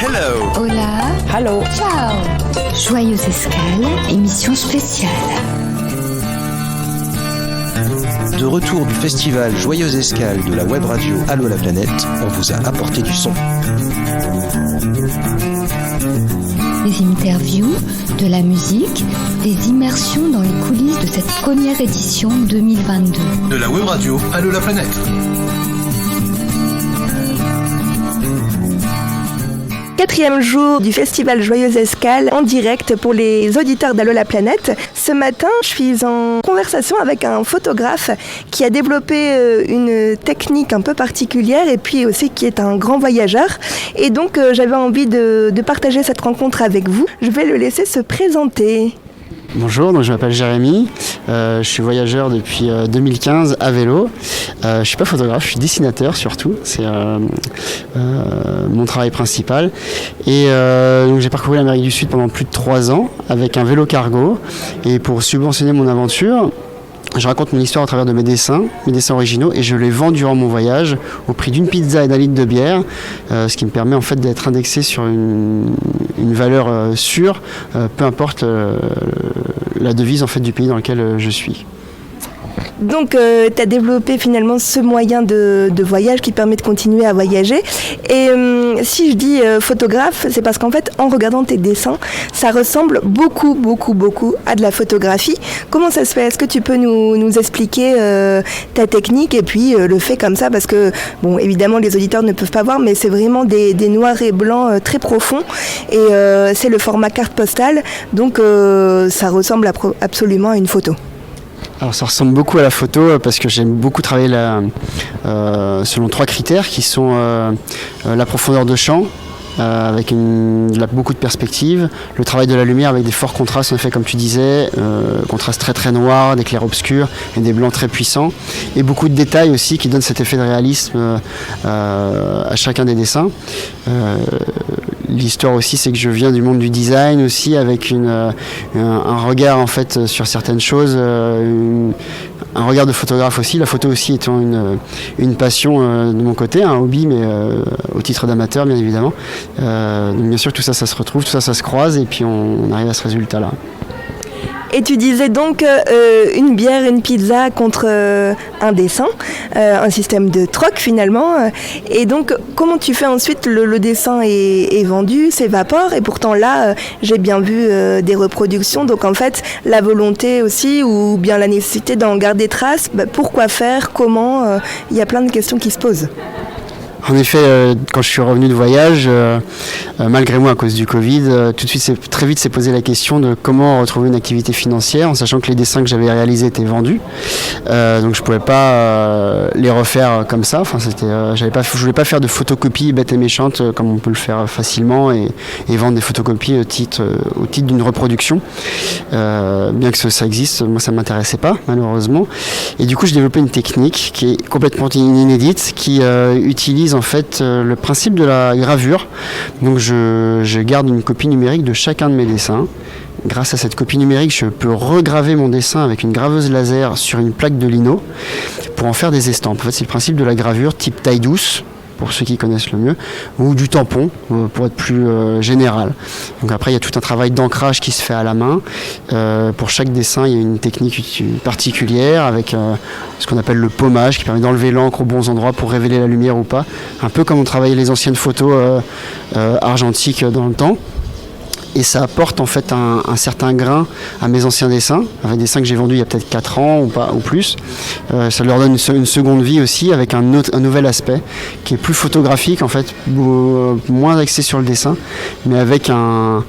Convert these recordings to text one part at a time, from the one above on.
Hello. Hola. Hello. Ciao. Joyeuse escale, émission spéciale. De retour du festival Joyeuse Escale de la web radio Allô la planète, on vous a apporté du son. Des interviews, de la musique, des immersions dans les coulisses de cette première édition 2022. De la web radio Allô la planète. Quatrième jour du festival Joyeuse Escale en direct pour les auditeurs d'Allô la planète. Ce matin, je suis en conversation avec un photographe qui a développé une technique un peu particulière et puis aussi qui est un grand voyageur. Et donc j'avais envie de partager cette rencontre avec vous. Je vais le laisser se présenter. Bonjour, donc je m'appelle Jérémy, je suis voyageur depuis 2015 à vélo. Je ne suis pas photographe, je suis dessinateur surtout, c'est mon travail principal. Et donc j'ai parcouru l'Amérique du Sud pendant plus de 3 ans avec un vélo cargo. Et pour subventionner mon aventure, je raconte mon histoire à travers de mes dessins originaux, et je les vends durant mon voyage au prix d'une pizza et d'un litre de bière, ce qui me permet en fait d'être indexé sur une valeur sûre, peu importe la devise en fait du pays dans lequel je suis. Donc tu as développé finalement ce moyen de voyage qui permet de continuer à voyager. Et si je dis photographe, c'est parce qu'en fait en regardant tes dessins, ça ressemble beaucoup à de la photographie. Comment ça se fait ? Est-ce que tu peux nous expliquer ta technique et puis le fait comme ça ? Parce que bon, évidemment les auditeurs ne peuvent pas voir, mais c'est vraiment des noirs et blancs très profonds. Et c'est le format carte postale, donc ça ressemble absolument à une photo. Alors ça ressemble beaucoup à la photo parce que j'aime beaucoup travailler selon 3 critères qui sont la profondeur de champ, avec beaucoup de perspectives, le travail de la lumière avec des forts contrastes, en effet comme tu disais, contrastes très noirs, des clairs obscurs et des blancs très puissants, et beaucoup de détails aussi qui donnent cet effet de réalisme à chacun des dessins. L'histoire aussi, c'est que je viens du monde du design aussi, avec un regard en fait sur certaines choses, un regard de photographe aussi, la photo aussi étant une passion de mon côté, un hobby, mais au titre d'amateur bien évidemment. Donc bien sûr tout ça se retrouve, tout ça se croise, et puis on arrive à ce résultat là. Et tu disais donc une bière, une pizza contre un dessin, un système de troc finalement. Et donc comment tu fais ensuite ? Le dessin est vendu, s'évapore, et pourtant là j'ai bien vu des reproductions. Donc en fait la volonté aussi, ou bien la nécessité d'en garder trace, pourquoi faire, comment, il y a plein de questions qui se posent. En effet, quand je suis revenu de voyage, malgré moi à cause du Covid, tout de suite, très vite s'est posé la question de comment retrouver une activité financière, en sachant que les dessins que j'avais réalisés étaient vendus. Donc je pouvais pas les refaire comme ça. Enfin, je voulais pas faire de photocopies bêtes et méchantes comme on peut le faire facilement et vendre des photocopies au titre d'une reproduction. Bien que ça existe, moi ça m'intéressait pas malheureusement. Et du coup, j'ai développé une technique qui est complètement inédite, qui utilise en fait le principe de la gravure. Donc je garde une copie numérique de chacun de mes dessins. Grâce à cette copie numérique, je peux regraver mon dessin avec une graveuse laser sur une plaque de lino pour en faire des estampes. En fait, c'est le principe de la gravure type taille douce, pour ceux qui connaissent le mieux, ou du tampon, pour être plus général. Donc après, il y a tout un travail d'ancrage qui se fait à la main. Pour chaque dessin, il y a une technique particulière avec ce qu'on appelle le pommage, qui permet d'enlever l'encre aux bons endroits pour révéler la lumière ou pas. Un peu comme on travaillait les anciennes photos argentiques dans le temps. Et ça apporte en fait un certain grain à mes anciens dessins, avec des dessins que j'ai vendus il y a peut-être 4 ans ou plus. Ça leur donne une seconde vie aussi, avec un nouvel aspect qui est plus photographique en fait, moins axé sur le dessin, mais avec un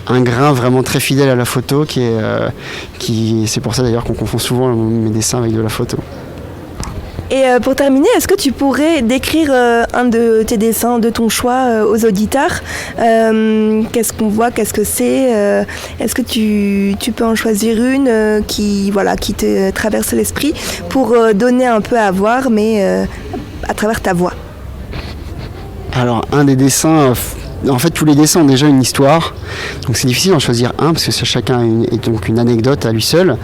grain vraiment très fidèle à la photo c'est pour ça d'ailleurs qu'on confond souvent mes dessins avec de la photo. Et pour terminer, est-ce que tu pourrais décrire un de tes dessins de ton choix aux auditeurs ? Qu'est-ce qu'on voit ? Qu'est-ce que c'est ? Est-ce que tu peux en choisir une qui te traverse l'esprit pour donner un peu à voir, mais à travers ta voix ? Alors, un des dessins... En fait, tous les dessins ont déjà une histoire, donc c'est difficile d'en choisir un parce que chacun est donc une anecdote à lui seul.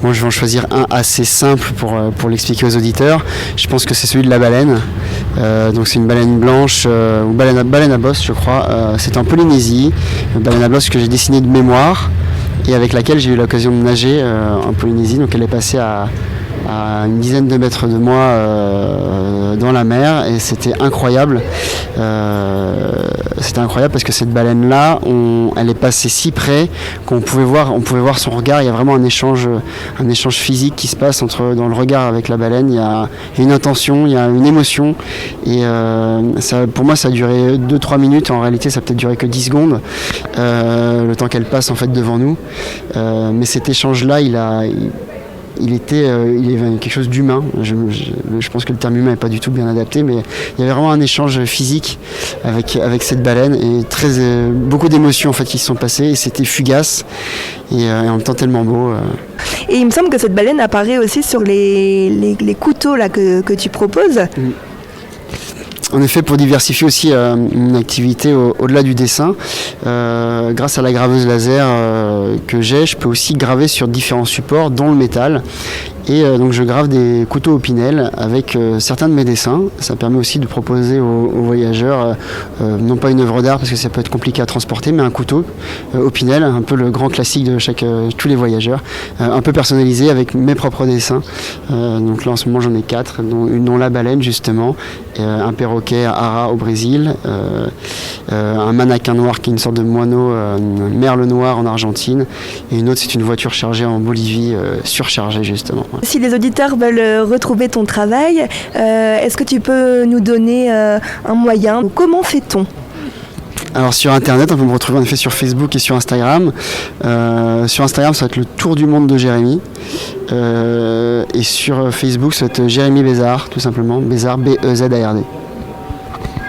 Moi, je vais en choisir un assez simple pour l'expliquer aux auditeurs. Je pense que c'est celui de la baleine. Donc c'est une baleine blanche, ou baleine à bosse, je crois. C'est en Polynésie, une baleine à bosse que j'ai dessinée de mémoire et avec laquelle j'ai eu l'occasion de nager en Polynésie. Donc elle est passée à une dizaine de mètres de moi dans la mer et c'était incroyable. C'était incroyable parce que cette baleine-là, elle est passée si près qu'on pouvait voir son regard. Il y a vraiment un échange physique qui se passe dans le regard avec la baleine. Il y a une intention, il y a une émotion et pour moi ça a duré 2-3 minutes. En réalité ça a peut-être duré que 10 secondes, le temps qu'elle passe en fait devant nous. Mais cet échange-là, il avait quelque chose d'humain. Je pense que le terme humain n'est pas du tout bien adapté, mais il y avait vraiment un échange physique avec cette baleine et beaucoup d'émotions en fait qui se sont passées et c'était fugace et en même temps tellement beau. Et il me semble que cette baleine apparaît aussi sur les couteaux là, que tu proposes. En effet, pour diversifier aussi mon activité au-delà du dessin, grâce à la graveuse laser que j'ai, je peux aussi graver sur différents supports, dont le métal. Et donc je grave des couteaux Opinel avec certains de mes dessins. Ça permet aussi de proposer aux voyageurs, non pas une œuvre d'art parce que ça peut être compliqué à transporter, mais un couteau Opinel, un peu le grand classique de tous les voyageurs, un peu personnalisé avec mes propres dessins. Donc là en ce moment j'en ai 4, dont la baleine justement, un perroquet à Ara au Brésil, un mannequin noir qui est une sorte de moineau, merle noir en Argentine, et une autre c'est une voiture chargée en Bolivie, surchargée justement. Si les auditeurs veulent retrouver ton travail, est-ce que tu peux nous donner un moyen? Comment fait-on? Alors sur internet, on peut me retrouver en effet sur Facebook et sur Instagram. Sur Instagram, ça va être le Tour du monde de Jérémy. Et sur Facebook, ça va être Jérémy Bézard, tout simplement. Bézard, B-E-Z-A-R-D.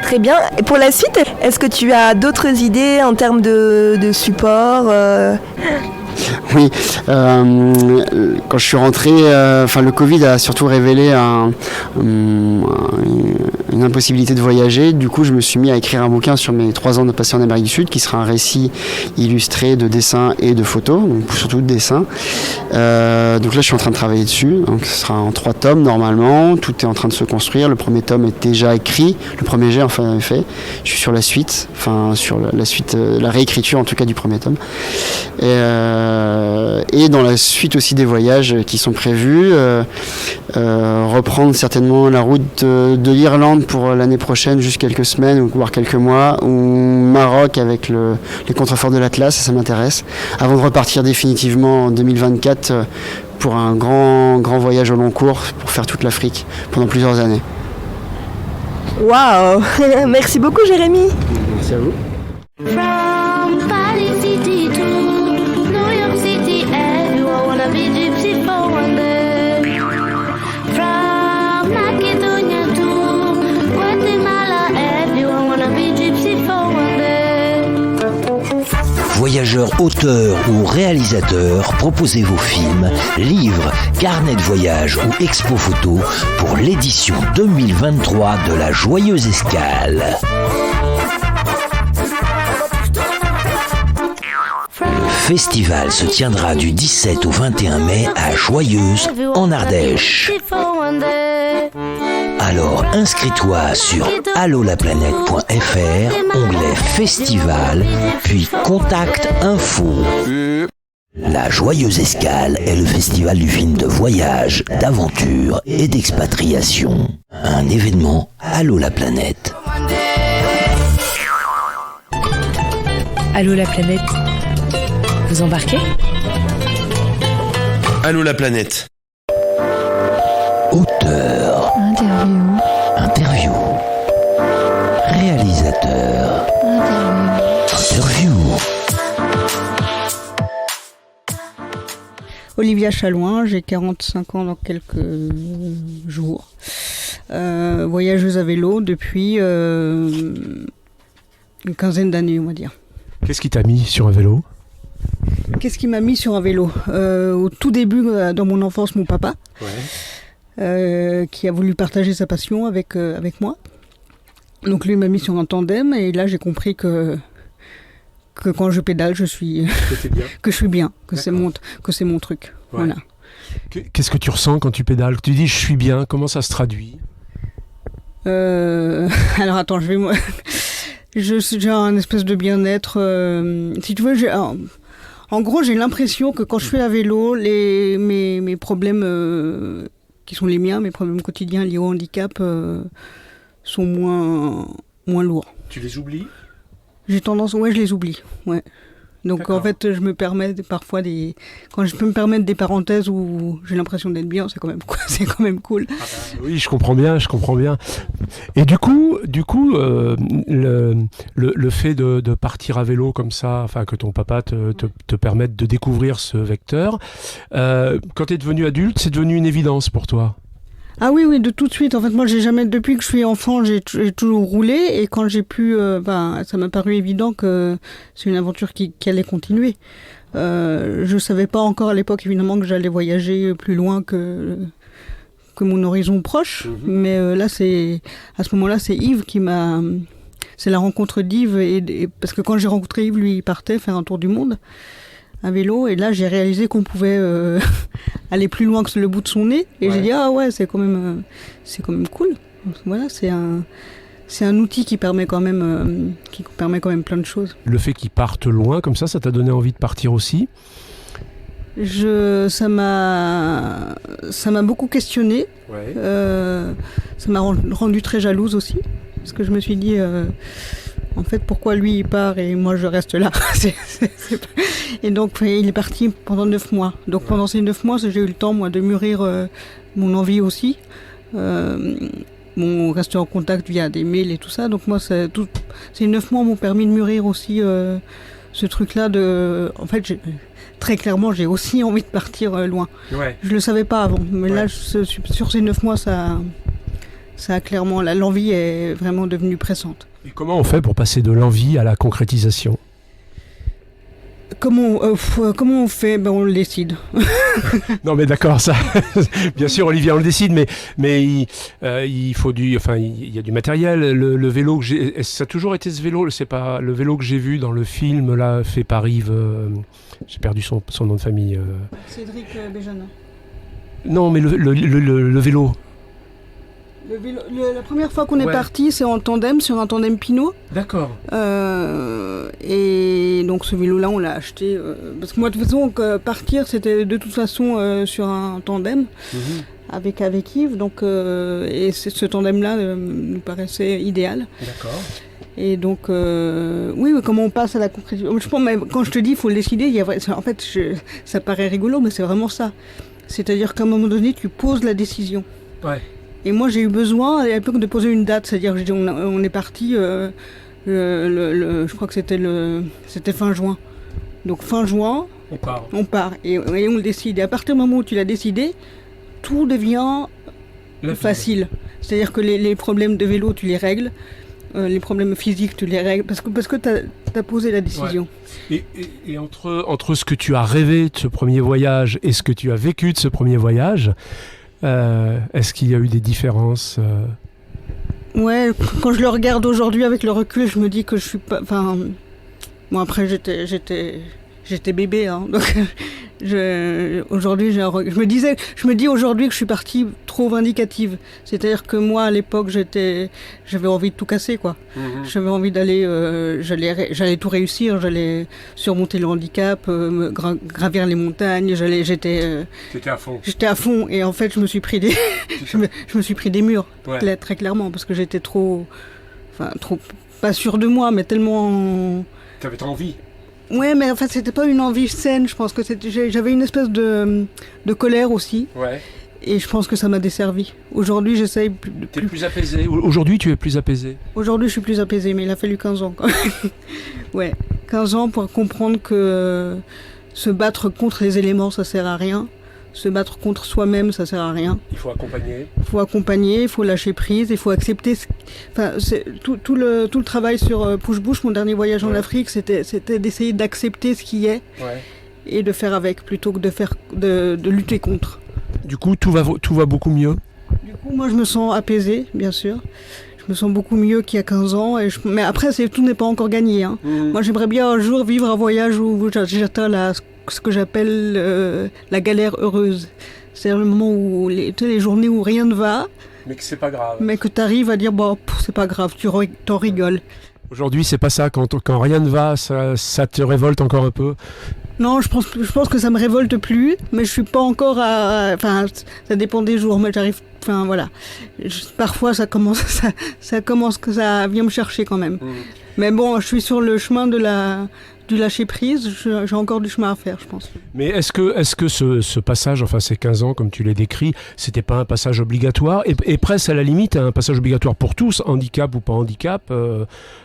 Très bien. Et pour la suite, est-ce que tu as d'autres idées en termes de support Oui, quand je suis rentré, le Covid a surtout révélé une impossibilité de voyager. Du coup, je me suis mis à écrire un bouquin sur mes 3 ans de passé en Amérique du Sud, qui sera un récit illustré de dessins et de photos, donc surtout de dessins. Donc là, je suis en train de travailler dessus. Donc, ce sera en 3 tomes normalement. Tout est en train de se construire. Le premier tome est déjà écrit. Le premier jet, enfin, est fait. Je suis sur la suite, sur la suite, la réécriture en tout cas du premier tome. Et dans la suite aussi des voyages qui sont prévus, reprendre certainement la route de l'Irlande pour l'année prochaine, juste quelques semaines ou voire quelques mois, ou Maroc avec les contreforts de l'Atlas, ça m'intéresse, avant de repartir définitivement en 2024 pour un grand voyage au long cours pour faire toute l'Afrique pendant plusieurs années. Waouh. Merci beaucoup Jérémy. Merci à vous. From Paris City to New York City, everyone wanna be gypsy for one day. From Macedonia to Guatemala, everyone wanna be gypsy for one day. Voyageurs, auteurs ou réalisateurs, proposez vos films, livres, carnets de voyage ou expo photo pour l'édition 2023 de la Joyeuse Escale. Le festival se tiendra du 17 au 21 mai à Joyeuse, en Ardèche. Alors inscris-toi sur allolaplanète.fr, onglet Festival, puis Contact Info. La Joyeuse Escale est le festival du film de voyage, d'aventure et d'expatriation. Un événement Allo la planète. Allo la planète. Vous embarquez ? Allo la planète. Auteur. Interview. Réalisateur. Interview. Olivia Chalouin, j'ai 45 ans dans quelques jours. Voyageuse à vélo depuis une quinzaine d'années, on va dire. Qu'est-ce qui t'a mis sur un vélo ? Qu'est-ce qui m'a mis sur un vélo ? Au tout début, dans mon enfance, mon papa, qui a voulu partager sa passion avec moi. Donc lui m'a mis sur un tandem et là j'ai compris que quand je pédale, que je suis bien, que c'est mon truc. Voilà. Qu'est-ce que tu ressens quand tu pédales? Tu dis je suis bien, comment ça se traduit? Alors attends, j'ai un espèce de bien-être. Si tu veux, en gros, j'ai l'impression que quand je fais à vélo, mes problèmes qui sont les miens, mes problèmes quotidiens liés au handicap, sont moins lourds. Tu les oublies? J'ai tendance, je les oublie, ouais. Donc D'accord. en fait, je me permets parfois quand je peux me permettre des parenthèses où j'ai l'impression d'être bien, c'est quand même cool. Oui, je comprends bien. Et du coup, le fait de partir à vélo comme ça, enfin que ton papa te permette de découvrir ce vecteur, quand tu es devenu adulte, c'est devenu une évidence pour toi? Ah oui, de tout de suite. En fait, moi, depuis que je suis enfant, j'ai toujours roulé. Et quand j'ai pu, ça m'a paru évident que c'est une aventure qui allait continuer. Je savais pas encore à l'époque, évidemment, que j'allais voyager plus loin que mon horizon proche. Mais là, à ce moment-là, c'est Yves c'est la rencontre d'Yves. Parce que quand j'ai rencontré Yves, lui, il partait faire un tour du monde à vélo, et là j'ai réalisé qu'on pouvait aller plus loin que le bout de son nez, et j'ai dit ah ouais, c'est quand même cool. Donc, voilà, c'est un outil qui permet quand même plein de choses. Le fait qu'ils partent loin comme ça t'a donné envie de partir aussi? Ça m'a beaucoup questionné. Ça m'a rendu très jalouse aussi, parce que je me suis dit en fait, pourquoi lui il part et moi je reste là? Et donc il est parti pendant 9 mois. Donc pendant ces 9 mois, j'ai eu le temps moi de mûrir mon envie aussi. Rester en contact via des mails et tout ça. Donc moi, ces 9 mois m'ont permis de mûrir aussi ce truc-là de... En fait, très clairement, j'ai aussi envie de partir loin. Ouais. Je le savais pas avant, mais là, sur ces 9 mois, ça a clairement... L'envie est vraiment devenue pressante. Et comment on fait pour passer de l'envie à la concrétisation? Comment on fait? On le décide. Non mais d'accord, ça. Bien sûr, Olivier, on le décide, mais il faut il y a du matériel. Le vélo que ça a toujours été ce vélo. C'est pas le vélo que j'ai vu dans le film là fait par Yves. J'ai perdu son nom de famille. Cédric Béjana. Non, mais le vélo. La première fois qu'on est parti, c'est en tandem, sur un tandem Pinot. D'accord. Et donc ce vélo-là, on l'a acheté. Parce que moi, de toute façon, partir, c'était de toute façon sur un tandem avec Yves. Donc, et ce tandem-là nous paraissait idéal. D'accord. Et donc, oui, mais comment on passe à la concrétisation? Je pense, mais quand je te dis, il faut le décider. En fait, ça paraît rigolo, mais c'est vraiment ça. C'est-à-dire qu'à un moment donné, tu poses la décision. Ouais. Et moi, j'ai eu besoin à l'époque de poser une date, c'est-à-dire on est parti, je crois que c'était fin juin. Donc fin juin, on part et on le décide. Et à partir du moment où tu l'as décidé, tout devient facile. C'est-à-dire que les problèmes de vélo, tu les règles, les problèmes physiques, tu les règles, parce que tu as posé la décision. Ouais. Et entre ce que tu as rêvé de ce premier voyage et ce que tu as vécu de ce premier voyage, est-ce qu'il y a eu des différences? Ouais, quand je le regarde aujourd'hui avec le recul, je me dis que je suis pas... Enfin, bon après j'étais bébé, hein, donc aujourd'hui je me dis aujourd'hui que je suis partie trop vindicative. C'est-à-dire que moi à l'époque j'avais envie de tout casser quoi. J'avais envie d'aller, j'allais tout réussir, j'allais surmonter le handicap, gravir les montagnes. J'étais à fond. J'étais à fond et en fait je me suis pris des murs, très clairement, parce que j'étais trop pas sûre de moi, mais tellement. T'avais trop envie. Ouais, mais en fait, c'était pas une envie saine. Je pense que j'avais une espèce de colère aussi. Ouais. Et je pense que ça m'a desservi. Aujourd'hui, j'essaye T'es plus apaisé. Aujourd'hui, tu es plus apaisé. Aujourd'hui, je suis plus apaisé, mais il a fallu 15 ans. Quand même. Ouais, 15 ans pour comprendre que se battre contre les éléments, ça sert à rien. Se battre contre soi-même, ça sert à rien. Il faut accompagner. Il faut lâcher prise, il faut accepter. C'est tout le travail sur Push-Bush, mon dernier voyage en Afrique, c'était d'essayer d'accepter ce qui est et de faire avec, plutôt que de lutter contre. Du coup, tout va beaucoup mieux. Du coup, moi, je me sens apaisée, bien sûr. Je me sens beaucoup mieux qu'il y a 15 ans. Mais après, tout n'est pas encore gagné. Hein. Moi, j'aimerais bien un jour vivre un voyage où j'atteins ce que j'appelle la galère heureuse. C'est-à-dire le moment où les journées où rien ne va. Mais que c'est pas grave. Mais que tu arrives à dire, c'est pas grave, t'en rigoles. Aujourd'hui, c'est pas ça. Quand rien ne va, ça te révolte encore un peu? Non, je pense que ça me révolte plus, mais je suis pas encore enfin, ça dépend des jours, mais j'arrive, enfin voilà. Parfois, ça vient me chercher quand même. Mais bon, je suis sur le chemin du lâcher prise, j'ai encore du chemin à faire, je pense. Mais est-ce que ce passage, enfin ces 15 ans comme tu l'as décrit, c'était pas un passage obligatoire et presque à la limite un passage obligatoire pour tous, handicap ou pas handicap,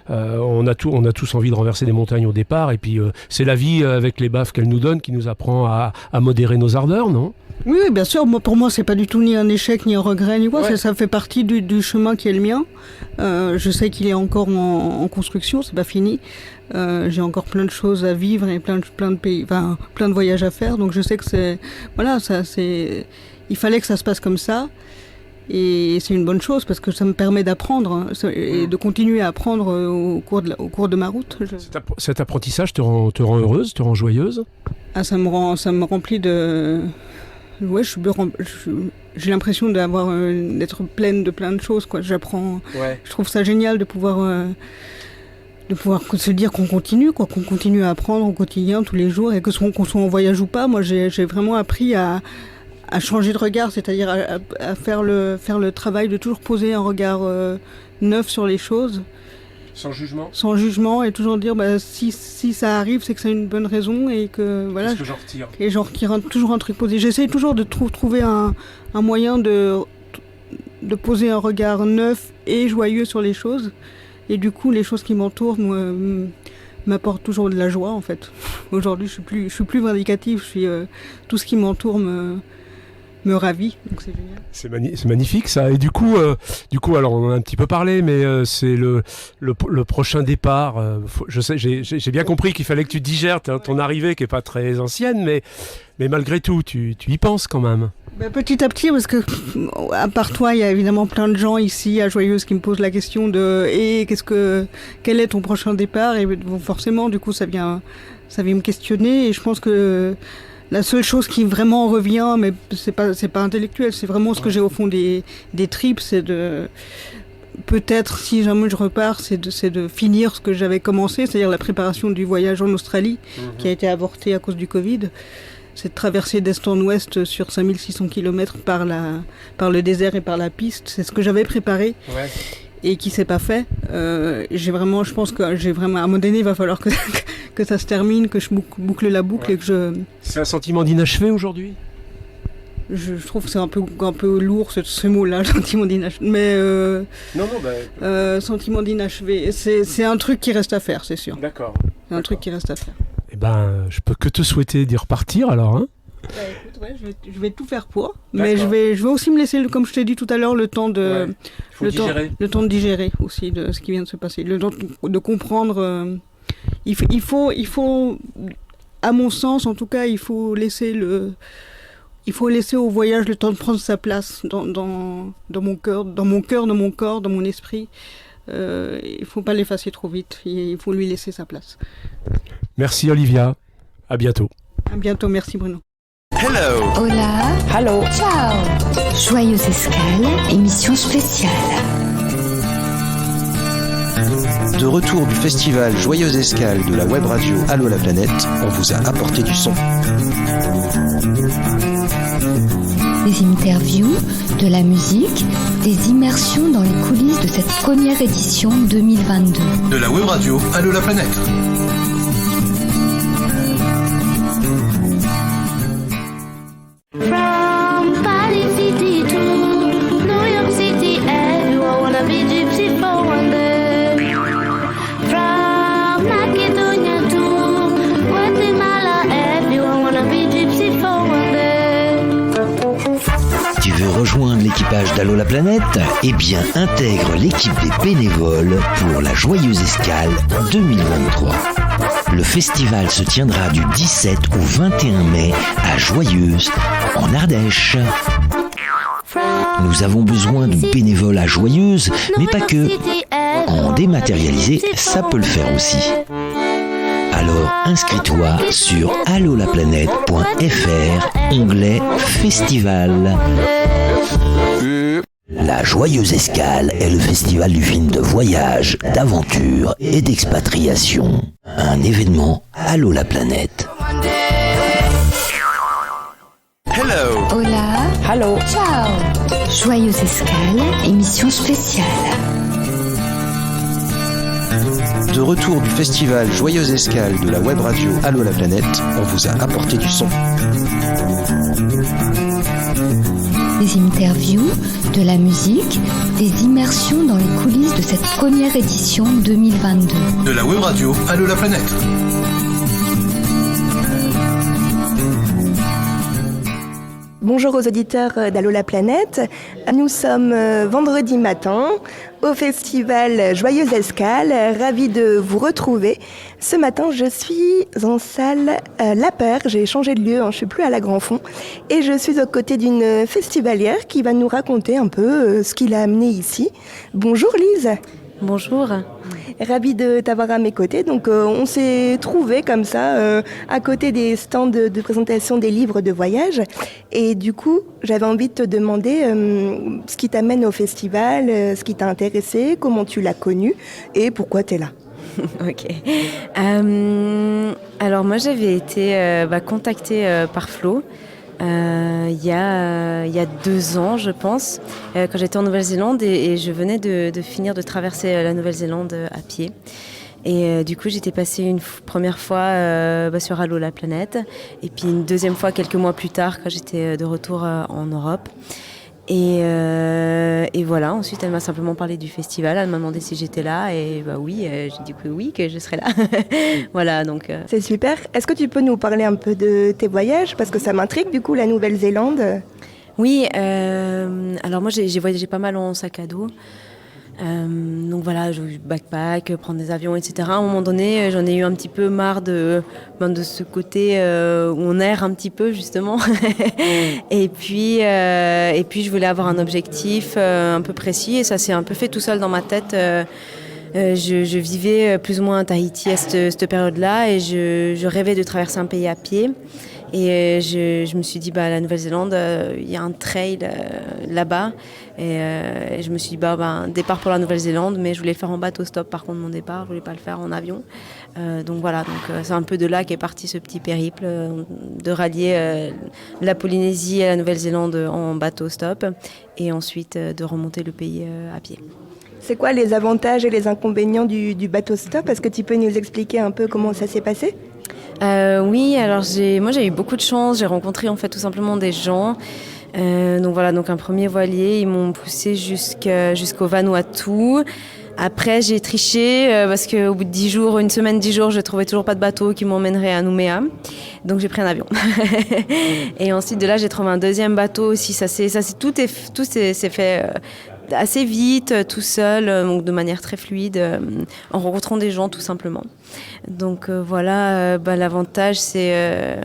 on a tous envie de renverser des montagnes au départ et puis c'est la vie avec les baffes qu'elle nous donne qui nous apprend à modérer nos ardeurs, non ? Oui, bien sûr. Pour moi, c'est pas du tout ni un échec, ni un regret, ni quoi. Ouais. Ça fait partie du chemin qui est le mien. Je sais qu'il est encore en construction, c'est pas fini. J'ai encore plein de choses à vivre et plein de pays, enfin, plein de voyages à faire. Donc je sais que il fallait que ça se passe comme ça. Et c'est une bonne chose parce que ça me permet d'apprendre et de continuer à apprendre au cours de ma route. Cet apprentissage te rend heureuse, te rend joyeuse ? Ça me remplit de... Ouais, j'ai l'impression d'être pleine de plein de choses, quoi. J'apprends. Ouais. Je trouve ça génial de pouvoir se dire qu'on continue, quoi, qu'on continue à apprendre au quotidien, tous les jours, et qu'on soit en voyage ou pas. Moi, j'ai vraiment appris à changer de regard, c'est-à-dire à faire le travail de toujours poser un regard neuf sur les choses. Sans jugement ? Sans jugement, et toujours dire si ça arrive, c'est que c'est une bonne raison et que voilà. Qu'est-ce que j'en retire ? Et j'en retire toujours un truc positif. J'essaie toujours de trouver un moyen de poser un regard neuf et joyeux sur les choses. Et du coup, les choses qui m'entourent m'apportent toujours de la joie, en fait. Aujourd'hui, je suis plus vindicative. Tout ce qui m'entoure me ravit, donc c'est génial. C'est magnifique ça. Et du coup, alors on en a un petit peu parlé, mais c'est le prochain départ. Je sais, j'ai bien compris qu'il fallait que tu digères ton arrivée, qui est pas très ancienne, mais malgré tout, tu y penses quand même. Petit à petit, parce que à part toi, il y a évidemment plein de gens ici à Joyeuse qui me posent la question de quel est ton prochain départ, et forcément, du coup, ça vient me questionner, et je pense que la seule chose qui vraiment revient, mais c'est pas intellectuel, c'est vraiment ce que j'ai au fond des tripes, c'est de peut-être, si jamais je repars, c'est de finir ce que j'avais commencé, c'est-à-dire la préparation du voyage en Australie, qui a été avorté à cause du Covid. C'est de traverser d'est en ouest sur 5600 km par le désert et par la piste. C'est ce que j'avais préparé. Ouais. Et qui s'est pas fait. Je pense que à un moment donné, il va falloir que ça se termine, que je boucle la boucle, ouais. Et que je... C'est un sentiment d'inachevé aujourd'hui ? Je trouve que c'est un peu lourd ce mot-là, sentiment d'inachevé. Mais sentiment d'inachevé, c'est un truc qui reste à faire, c'est sûr. D'accord. C'est un truc qui reste à faire. Eh ben, je peux que te souhaiter d'y repartir alors, hein. Écoute, ouais, je vais tout faire pour, mais je vais aussi me laisser, comme je t'ai dit tout à l'heure, le temps de digérer aussi de ce qui vient de se passer, le temps de comprendre. Il faut, à mon sens, en tout cas, il faut laisser au voyage le temps de prendre sa place dans mon cœur, dans mon corps, dans mon esprit. Il faut pas l'effacer trop vite. Il faut lui laisser sa place. Merci Olivia. À bientôt. À bientôt. Merci Bruno. Hello. Hola. Hello. Ciao. Joyeuse Escale, émission spéciale. De retour du festival Joyeuse Escale de la web radio Allô la planète, on vous a apporté du son. Des interviews, de la musique, des immersions dans les coulisses de cette première édition 2022. De la web radio Allô la planète. From Paris City to New York City, everyone wanna be gypsy for one day. From Macedonia to Guatemala, everyone wanna be gypsy for one day. Tu veux rejoindre l'équipage d'Allô la planète ? Eh bien, intègre l'équipe des bénévoles pour la Joyeuse Escale 2023. Le festival se tiendra du 17 au 21 mai à Joyeuse, en Ardèche. From Nous avons besoin de bénévolat joyeuse, mais pas que. En dématérialisé, ça peut le faire aussi. Alors inscris-toi sur allolaplanète.fr, onglet Festival. La Joyeuse Escale est le festival du film de voyage, d'aventure et d'expatriation. Un événement Allo la planète. Hello. Hola. Hello. Ciao. Joyeuse Escale, émission spéciale. De retour du festival Joyeuse Escale de la web radio Allo la planète, on vous a apporté du son. Des interviews, de la musique, des immersions dans les coulisses de cette première édition 2022. De la web radio Allo la planète. Bonjour aux auditeurs d'Allo la planète. Nous sommes vendredi matin au festival Joyeuse Escale. Ravi de vous retrouver. Ce matin, je suis en salle La Paire. J'ai changé de lieu, je ne suis plus à la Grand Fond. Et je suis aux côtés d'une festivalière qui va nous raconter un peu ce qui l'a amenée ici. Bonjour Lise. Bonjour. Ravie de t'avoir à mes côtés. Donc on s'est trouvés comme ça à côté des stands de présentation des livres de voyage. Et du coup, j'avais envie de te demander ce qui t'amène au festival, ce qui t'a intéressé, comment tu l'as connu et pourquoi tu es là. Ok. Alors moi j'avais été contactée par Flo. Il y a 2 ans, je pense, quand j'étais en Nouvelle-Zélande et je venais de finir de traverser la Nouvelle-Zélande à pied. Et du coup, j'étais passée une première fois sur Allo la planète et puis une deuxième fois quelques mois plus tard quand j'étais de retour en Europe. Et voilà, ensuite elle m'a simplement parlé du festival, elle m'a demandé si j'étais là et oui, j'ai dit que oui, que je serais là. Voilà, donc... C'est super. Est-ce que tu peux nous parler un peu de tes voyages? Parce que ça m'intrigue du coup, la Nouvelle-Zélande. Oui, alors moi j'ai voyagé pas mal en sac à dos. Donc voilà, je backpack, prendre des avions, etc. À un moment donné, j'en ai eu un petit peu marre de ce côté où on erre un petit peu justement. et puis je voulais avoir un objectif un peu précis et ça s'est un peu fait tout seul dans ma tête. Je vivais plus ou moins à Tahiti à cette période-là et je rêvais de traverser un pays à pied. Et je me suis dit, la Nouvelle-Zélande, il y a un trail là-bas. Et je me suis dit, départ pour la Nouvelle-Zélande, mais je voulais le faire en bateau-stop. Par contre, mon départ, je voulais pas le faire en avion. Donc voilà, c'est un peu de là qu'est parti ce petit périple de rallier la Polynésie et la Nouvelle-Zélande en bateau-stop et ensuite de remonter le pays à pied. C'est quoi les avantages et les inconvénients du bateau-stop? Est-ce que tu peux nous expliquer un peu comment ça s'est passé? Oui, alors moi j'ai eu beaucoup de chance, j'ai rencontré en fait tout simplement des gens. Donc voilà, un premier voilier, ils m'ont poussé jusqu'au Vanuatu. Après j'ai triché parce qu'au bout de 10 jours, une semaine, 10 jours, je trouvais toujours pas de bateau qui m'emmènerait à Nouméa. Donc j'ai pris un avion. Et ensuite de là j'ai trouvé un deuxième bateau aussi. Tout s'est fait assez vite, tout seul, donc de manière très fluide, en rencontrant des gens tout simplement. Donc voilà, l'avantage c'est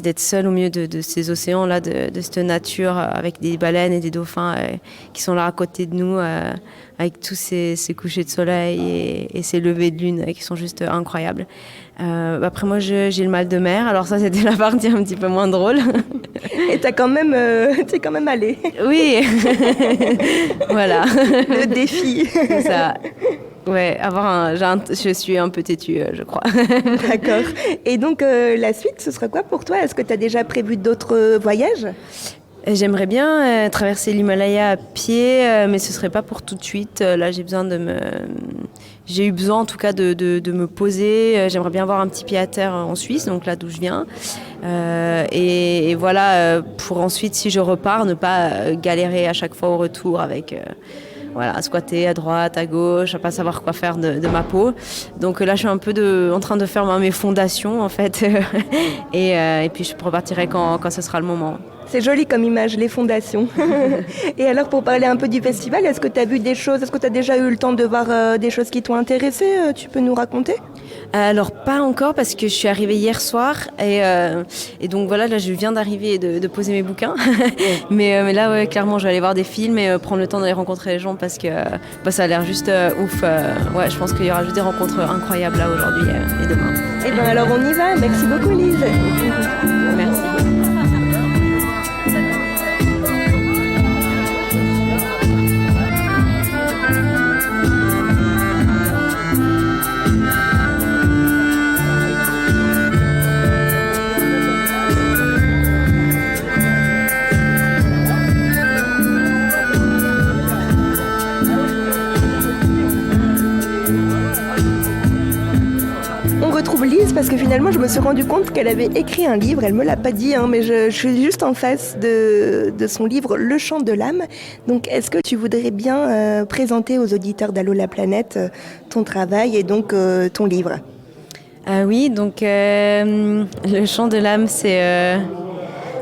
d'être seul au milieu de ces océans-là, de cette nature avec des baleines et des dauphins qui sont là à côté de nous, avec tous ces couchers de soleil et ces levées de lune qui sont juste incroyables. Après moi j'ai le mal de mer, alors ça c'était la partie un petit peu moins drôle. Et t'es quand même allée. Oui. Voilà. Le défi. C'est ça. Ouais, je suis un peu têtue, je crois. D'accord. Et donc la suite, ce sera quoi pour toi? Est-ce que tu as déjà prévu d'autres voyages? J'aimerais bien traverser l'Himalaya à pied, mais ce serait pas pour tout de suite. Là, j'ai eu besoin en tout cas de me poser. J'aimerais bien avoir un petit pied à terre en Suisse, donc là d'où je viens. Et voilà, pour ensuite, si je repars, ne pas galérer à chaque fois au retour avec... squatter à droite, à gauche, à pas savoir quoi faire de ma peau. Donc là, je suis un peu en train de faire mes fondations, en fait. Et puis, je repartirai quand ce sera le moment. C'est joli comme image, les fondations. Et alors, pour parler un peu du festival, est-ce que tu as vu des choses, est-ce que tu as déjà eu le temps de voir des choses qui t'ont intéressé? Tu peux nous raconter? Alors pas encore parce que je suis arrivée hier soir et donc voilà, là je viens d'arriver et de poser mes bouquins. mais là ouais, clairement je vais aller voir des films et prendre le temps d'aller rencontrer les gens parce que ça a l'air juste ouf. Ouais, je pense qu'il y aura juste des rencontres incroyables là aujourd'hui et demain. Et bien alors on y va, merci beaucoup Lise. Merci. Lise, parce que finalement je me suis rendu compte qu'elle avait écrit un livre, elle me l'a pas dit, mais je suis juste en face de son livre Le Chant de l'âme. Donc est-ce que tu voudrais bien présenter aux auditeurs d'Allô la planète ton travail et donc ton livre? Oui, donc Le Chant de l'âme, c'est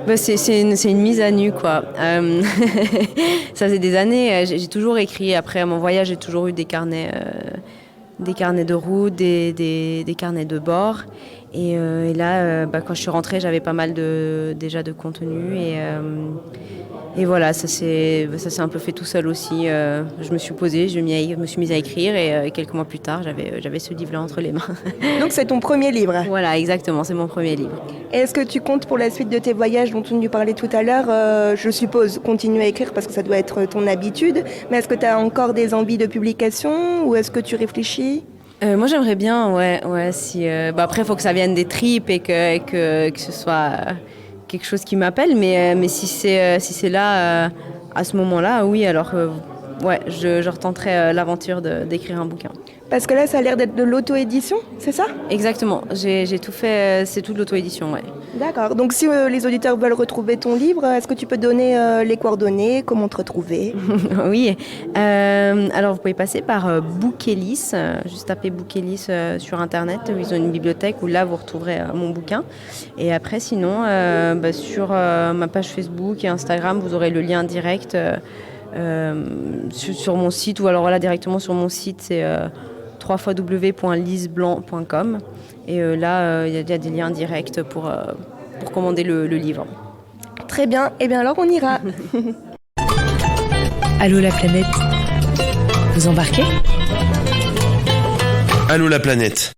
une mise à nu, quoi. Ça fait des années, j'ai toujours écrit. Après mon voyage, j'ai toujours eu des carnets de route, des carnets de bord. Et là, quand je suis rentrée, j'avais pas mal déjà de contenu. Et voilà, ça s'est un peu fait tout seul aussi. Je me suis posée, je me suis mise à écrire et quelques mois plus tard, j'avais ce livre-là entre les mains. Donc c'est ton premier livre? Voilà, exactement, c'est mon premier livre. Et est-ce que tu comptes pour la suite de tes voyages dont tu nous parlais tout à l'heure, je suppose, continuer à écrire parce que ça doit être ton habitude, mais est-ce que tu as encore des envies de publication ou est-ce que tu réfléchis? Moi j'aimerais bien, ouais si, après il faut que ça vienne des tripes et que ce soit quelque chose qui m'appelle, mais si c'est là à ce moment-là, oui, alors je retenterai l'aventure d'écrire un bouquin. Parce que là ça a l'air d'être de l'auto-édition, c'est ça? Exactement, j'ai tout fait, c'est tout de l'auto-édition, ouais. D'accord, donc si les auditeurs veulent retrouver ton livre, est-ce que tu peux donner les coordonnées, comment te retrouver? Oui, alors vous pouvez passer par Bookelis, juste taper Bookelis sur internet, ils ont une bibliothèque où là vous retrouverez mon bouquin. Et après sinon, sur ma page Facebook et Instagram, vous aurez le lien direct sur mon site, ou alors là directement sur mon site, c'est www.liseblanc.com et là il y a des liens directs pour commander le livre. Très bien, et bien alors on ira. Allô la planète, vous embarquez? Allô la planète.